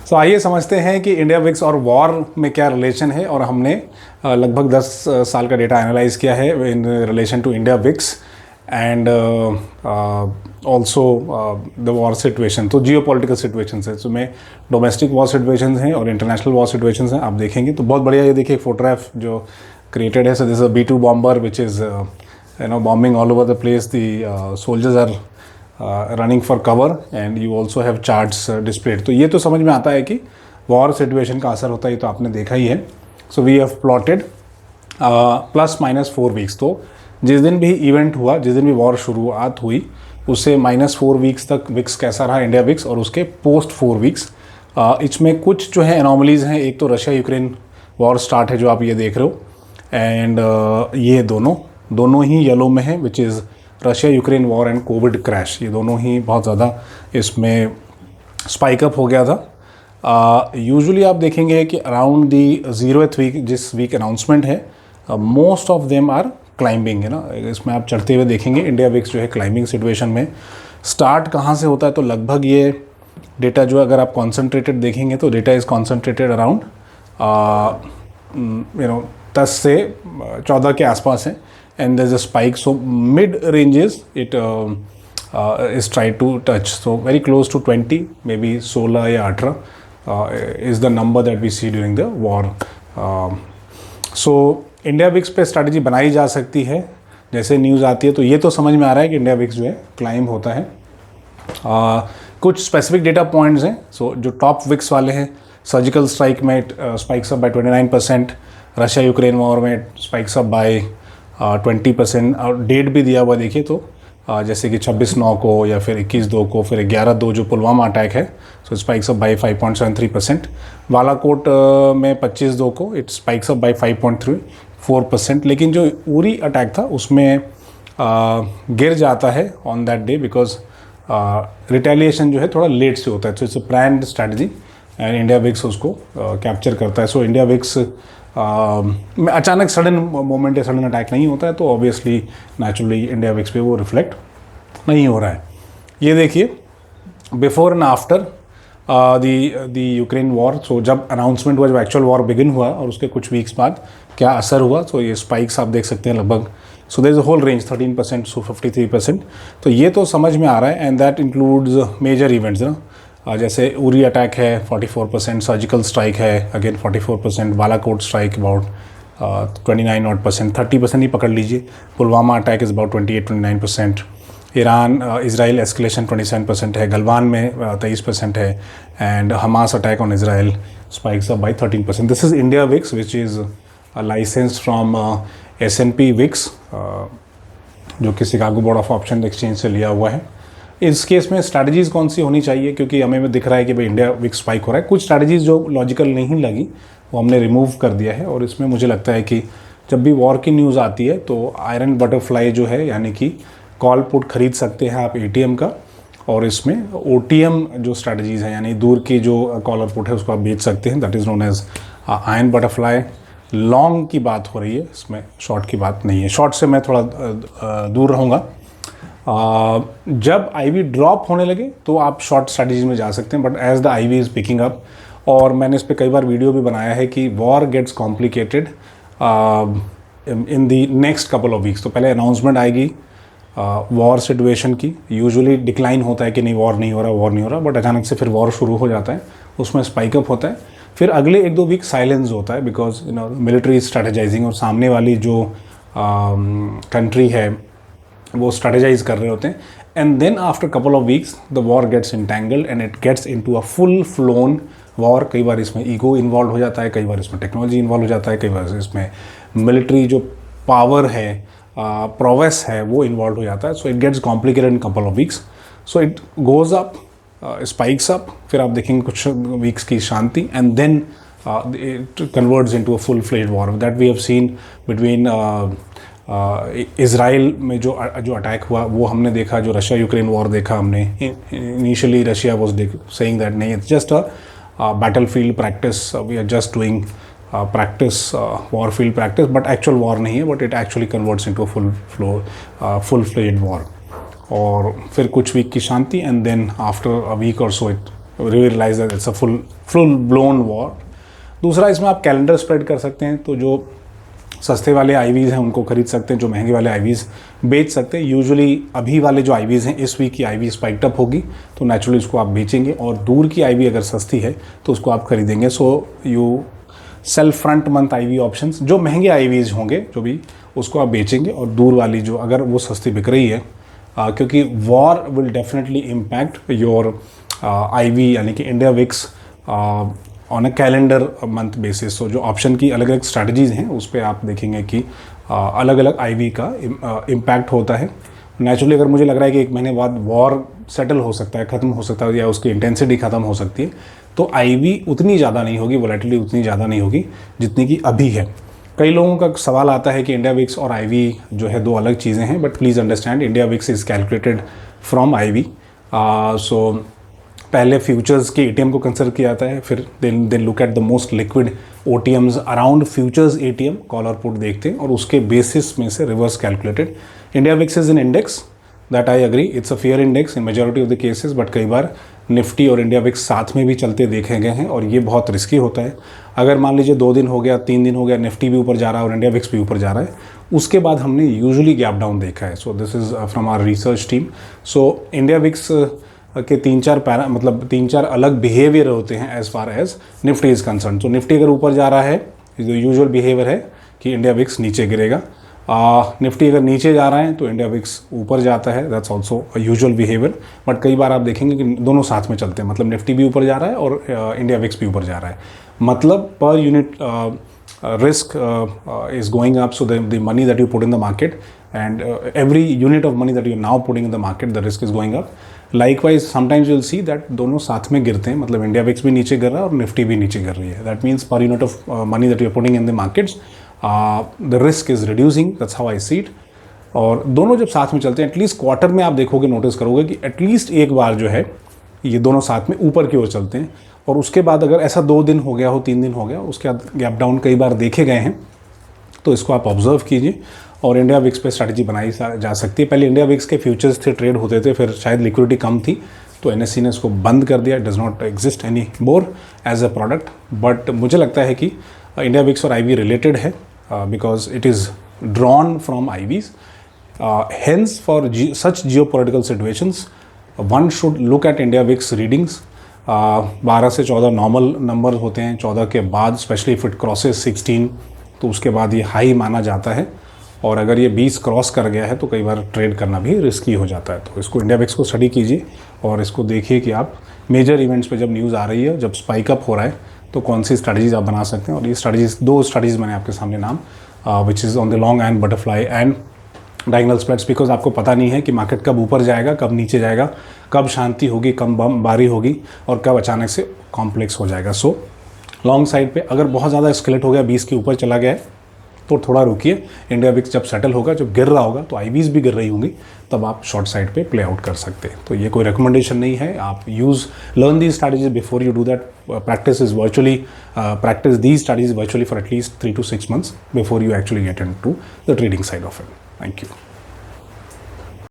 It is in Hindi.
सो आइए समझते हैं कि इंडिया विक्स और वॉर में क्या रिलेशन है, और हमने लगभग 10 साल का डेटा एनालाइज किया है in relation to India VIX and also the war situation. तो जियो पॉलिटिकल सिचुएशन है, उसमें डोमेस्टिक वॉर सिचुएशन हैं और इंटरनेशनल वॉर सिचुएशन हैं। आप देखेंगे तो बहुत बढ़िया, ये देखिए फोटोग्राफ जो क्रिएटेड है। So this a B-2 bomber which is bombing all over the place. The soldiers are running for cover and you also have charts displayed. तो ये तो समझ में आता है कि वॉर सिचुएशन का असर होता है, ये तो आपने देखा ही है। So we have plotted ±4 weeks. तो जिस दिन भी इवेंट हुआ, जिस दिन भी वॉर शुरुआत हुई, उससे -4 वीक्स तक विक्स कैसा रहा, इंडिया विक्स, और उसके पोस्ट 4 वीक्स। इसमें कुछ जो है एनॉमलीज हैं। एक तो रशिया यूक्रेन वॉर स्टार्ट है जो आप ये देख रहे हो, एंड ये दोनों ही येलो में है, which is Russia Ukraine war and Covid crash. ये दोनों ही बहुत ज़्यादा इसमें स्पाइक अप हो गया था। यूजुअली आप देखेंगे कि अराउंड दी 0th वीक, जिस वीक अनाउंसमेंट है, most of them are climbing, है ना। इसमें आप चढ़ते हुए देखेंगे। इंडिया विक्स जो है क्लाइंबिंग सिचुएशन में। स्टार्ट कहाँ से होता है, तो लगभग ये डेटा जो अगर आप कॉन्सेंट्रेटेड देखेंगे तो डेटा इज़ कॉन्सेंट्रेटेड अराउंड 10 से 14 के आसपास है, and there's a spike. So mid ranges it is tried to touch, so very close to 20, maybe 16 या 18 is the number that we see during the war. So India VIX पे स्ट्रैटेजी बनाई जा सकती है जैसे न्यूज़ आती है। तो ये तो समझ में आ रहा है कि इंडिया विक्स जो है क्लाइंब होता है। कुछ स्पेसिफिक डेटा पॉइंट्स हैं। सो जो टॉप विक्स वाले हैं, सर्जिकल स्ट्राइक में spikes up bye 29%, Russia Ukraine war में स्पाइक्स अप बाय 20%, और डेट भी दिया हुआ देखिए तो जैसे कि 26/9 को या फिर 21/2 को, फिर 11/2 जो पुलवामा अटैक है, सो स्पाइक्स अप बाय 5.73%। बालाकोट में 25/2 को इट स्पाइक्स अप बाय 5.34%। लेकिन जो उरी अटैक था उसमें गिर जाता है on that day, because retaliation जो है थोड़ा लेट से होता है। So it's a planned strategy and India VIX उसको कैप्चर करता है। सो इंडिया विक्स में अचानक सडन मोमेंट या सडन अटैक नहीं होता है, तो ऑब्वियसली नेचुरली इंडिया विक्स पे वो रिफ्लेक्ट नहीं हो रहा है। ये देखिए before and after the Ukraine war. So जब अनाउंसमेंट हुआ, जब एक्चुअल वॉर बिगिन हुआ और उसके कुछ वीक्स बाद क्या असर हुआ, तो ये स्पाइक्स आप देख सकते हैं लगभग। So there is a whole range 13% to 53%। तो ये तो समझ में आ रहा है, and that includes major events ना, जैसे उरी अटैक है 44%, सर्जिकल स्ट्राइक है अगेन 44%, बालाकोट स्ट्राइक अबाउट 29% 30% ही पकड़ लीजिए। Pulwama attack is about 28-29%। Iran Israel escalation 27% है, गलवान में 23% है, and Hamas attack on Israel spikes up by 13%। This is India VIX which is license from S&P VIX, जो कि Chicago board of option exchange से लिया हुआ है। इस केस में स्ट्रैटेजीज़ कौन सी होनी चाहिए, क्योंकि हमें दिख रहा है कि भाई इंडिया विक्स स्पाइक हो रहा है। कुछ स्ट्रैटेजीज़ जो लॉजिकल नहीं लगी वो हमने रिमूव कर दिया है, और इसमें मुझे लगता है कि जब भी वॉर की न्यूज़ आती है तो आयरन बटरफ्लाई जो है, यानी कि कॉल पुट खरीद सकते हैं आप ATM का, और इसमें OTM जो स्ट्रैटेजीज़ हैं, यानी दूर की जो कॉलर पुट है उसको आप बेच सकते हैं। That is known as iron butterfly. Long की बात हो रही है, इसमें शॉर्ट की बात नहीं है। शॉर्ट से मैं थोड़ा दूर रहूँगा। जब IV ड्रॉप होने लगे तो आप शॉर्ट स्ट्रैटेजी में जा सकते हैं, but as the IV is picking up, और मैंने इस पर कई बार वीडियो भी बनाया है कि war gets complicated in the next couple of weeks. तो पहले अनाउंसमेंट आएगी वॉर सिचुएशन की, यूजुअली डिक्लाइन होता है कि नहीं वॉर नहीं हो रहा, बट अचानक से फिर वॉर शुरू हो जाता है, उसमें स्पाइक अप होता है। फिर अगले 1-2 वीक साइलेंस होता है, बिकॉज मिलिट्री स्ट्रैटेजाइजिंग, और सामने वाली जो कंट्री है वो स्ट्रैटेजाइज कर रहे होते हैं। And then after couple of weeks the war gets entangled and it gets into a full flown war. कई बार इसमें ईगो इन्वॉल्व हो जाता है, कई बार इसमें टेक्नोलॉजी इन्वॉल्व हो जाता है, कई बार इसमें मिलिट्री जो पावर है, प्रोवेस है, वो इन्वॉल्व हो जाता है। So it gets complicated in couple of weeks. So it goes up, spikes up, फिर आप देखेंगे कुछ वीक्स की शांति, and then it converts into a full fledged war that we have seen between Israel में जो अटैक हुआ वो हमने देखा, जो रशिया यूक्रेन वॉर देखा हमने। Initially Russia was saying that नहीं, it's just a battlefield practice, we are just doing practice, war field practice, but actual war नहीं है, but it actually converts into full fledged war. और फिर कुछ वीक की शांति, and then after a week और so it realize that it's a full blown war. दूसरा, इसमें आप कैलेंडर स्प्रेड कर सकते हैं, तो जो सस्ते वाले आईवीज़ हैं उनको खरीद सकते हैं, जो महंगे वाले आईवीज़ बेच सकते हैं। यूजुअली अभी वाले जो आईवीज़ हैं, इस वीक की आईवी स्पाइक्ड अप होगी तो नेचुरली उसको आप बेचेंगे, और दूर की आईवी अगर सस्ती है तो उसको आप खरीदेंगे। So you sell front month IV options, जो महंगे आईवीज़ होंगे जो भी, उसको आप बेचेंगे, और दूर वाली जो अगर वो सस्ती बिक रही है, क्योंकि war will definitely impact your IV यानी कि India VIX on a calendar month basis. So जो ऑप्शन की अलग अलग स्ट्रैटेजीज़ हैं उस पर आप देखेंगे कि अलग अलग आईवी का इम्पैक्ट होता है। नेचुरली अगर मुझे लग रहा है कि 1 महीने बाद वॉर सेटल हो सकता है, ख़त्म हो सकता है, या उसकी इंटेंसिटी ख़त्म हो सकती है, तो आईवी उतनी ज़्यादा नहीं होगी, वोलेटिलिटी उतनी ज़्यादा नहीं होगी जितनी कि अभी है। कई लोगों का सवाल आता है कि इंडिया विक्स और आईवी जो है 2 अलग चीज़ें हैं, but please understand India VIX is calculated from IV. So पहले फ्यूचर्स के एटीएम को कंसिडर किया जाता है, फिर they look at the most liquid OTMs around futures ATM, call और पुट देखते हैं, और उसके बेसिस में से reverse calculated. India VIX is an index that I agree, it's a fair index in majority of the cases, but कई बार निफ्टी और इंडिया विक्स साथ में भी चलते देखे गए हैं, और ये बहुत रिस्की होता है। अगर मान लीजिए 2 दिन हो गया, 3 दिन हो गया, निफ्टी भी ऊपर जा रहा है और इंडिया विक्स भी ऊपर जा रहा है, उसके बाद हमने यूजुअली गैप डाउन देखा है। So this is from our research team. So India VIX के 3-4 अलग बिहेवियर होते हैं as far as Nifty is concern. तो निफ्टी अगर ऊपर जा रहा है, जो यूजुअल बिहेवियर है कि इंडिया विक्स नीचे गिरेगा। निफ्टी अगर नीचे जा रहा है तो इंडिया विक्स ऊपर जाता है, that's also usual behaviour. But कई बार आप देखेंगे कि दोनों साथ में चलते हैं, मतलब निफ्टी भी ऊपर जा रहा है और इंडिया विक्स भी ऊपर जा रहा है, मतलब per unit risk is going up, so the money that you put in the market, and every unit of money that you're now putting in the market, the risk is going up. Likewise, sometimes you'll see that दोनों साथ में गिरते हैं, मतलब इंडिया विक्स भी नीचे गिर रहा है और निफ्टी भी नीचे गिर रही है। That means per unit of money that you're putting in the markets, the risk is reducing. That's how I see it. और दोनों जब साथ में चलते हैं, एटलीस्ट क्वार्टर में आप देखोगे, नोटिस करोगे कि एटलीस्ट एक बार जो है ये दोनों साथ में ऊपर की ओर चलते हैं, और उसके बाद अगर ऐसा 2 दिन हो गया हो, 3 दिन हो गया, उसके बाद गैप डाउन कई बार देखे गए हैं, तो इसको आप ऑब्जर्व कीजिए और इंडिया विक्स पे स्ट्रैटेजी बनाई जा सकती है। पहले इंडिया विक्स के फ्यूचर्स थे, ट्रेड होते थे, फिर शायद लिक्विडिटी कम थी तो एनएससी ने इसको बंद कर दिया, it does not exist any more as a product. But मुझे लगता है कि इंडिया विक्स और आईवी रिलेटेड है, because it is drawn from IVs. Hence for such geopolitical situations one should look at India VIX readings. 12 से 14 नॉर्मल नंबर होते हैं, 14 के बाद स्पेशली इफ इट क्रॉसेस 16 तो उसके बाद ये हाई माना जाता है, और अगर ये 20 क्रॉस कर गया है तो कई बार ट्रेड करना भी रिस्की हो जाता है। तो इसको इंडिया विक्स को स्टडी कीजिए और इसको देखिए कि आप मेजर इवेंट्स पे जब न्यूज़ आ रही है, जब स्पाइक अप हो रहा है, तो कौन सी स्ट्रैटेजीज आप बना सकते हैं। और ये स्ट्रैटेजीज, 2 स्ट्रैटेजीज मैंने आपके सामने नाम, which is on the long and butterfly and diagonal spreads, because आपको पता नहीं है कि मार्केट कब ऊपर जाएगा, कब नीचे जाएगा, कब शांति होगी, कब बमबारी होगी, और कब अचानक से कॉम्प्लेक्स हो जाएगा। सो लॉन्ग साइड पे अगर बहुत ज़्यादा एस्केलेट हो गया, 20 के ऊपर चला गया है, तो थोड़ा रुकिए। इंडिया विक्स जब सेटल होगा, जब गिर रहा होगा, तो आईवीज भी गिर रही होंगी, तब आप शॉर्ट साइड पे प्ले आउट कर सकते हैं। तो ये कोई रिकमेंडेशन नहीं है, आप learn these strategies before you do that. practice these strategies virtually for at least 3 to 6 months before you actually get into the trading side of it. Thank you.